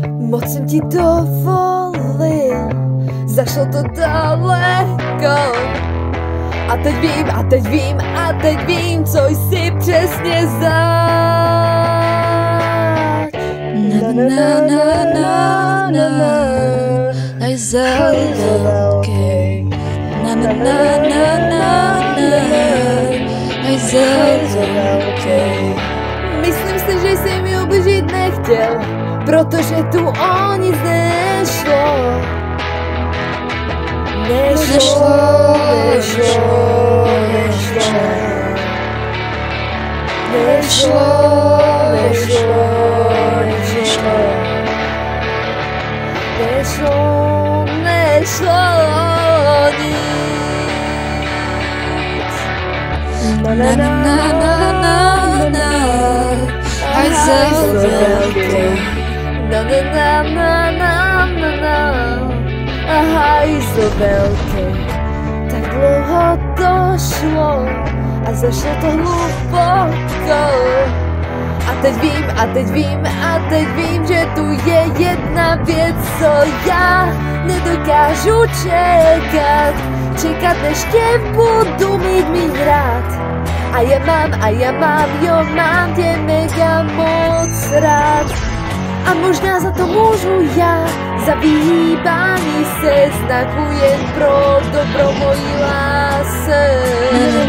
Moc jsem ti dovolil, zašlo to daleko. A teď vím, a teď vím, a teď vím, co jsi přesně zač. Na na na na na na, daj velký. Na na na na na na, daj velký. Myslím si, že jsi mi ublížit nechtěl, protože tu o nic nešlo. Nešlo. Na na na na na na, hajzel velký. Na na na na na na na, a hajzel velký. Tak dlouho to šlo a zašlo to hluboko. A teď vím, a teď vím, a teď vím, že tu je jedna věc, co já nedokážu čekat. Čekat, než tě budu mít rád. A já mám, jo, mám tě mega moc rád. A možná za to můžu já, za vyhýbání se znaku jen pro dobro mojí lásce.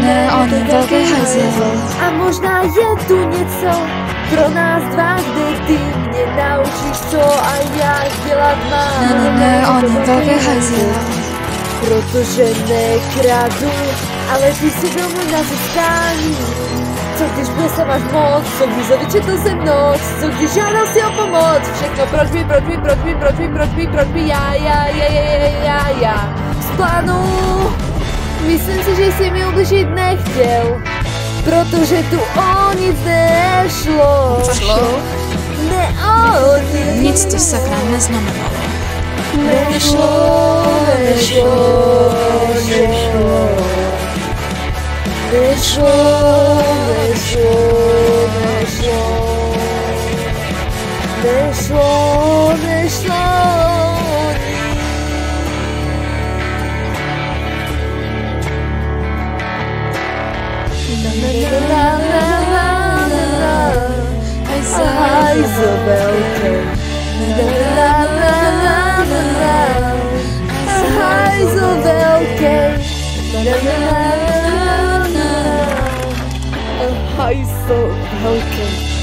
Ne, on je velký hajzel. A možná je tu něco pro nás dva, kde ty mě naučíš, co a jak dělat mám. Ne, on je velký hajzel. Protože nekradu, ale ty si domů na zůstání. Co když měsla máš moc, co když zavyčetl jsem noc, co když žádal si o pomoc. Všechno proč mi, já. Z plánu, myslím si, že jsi mi ublížit nechtěl, protože tu o nic nešlo. Ne o nic. Nic to sakra neznamenalo. Nešlo. Hajzel velký.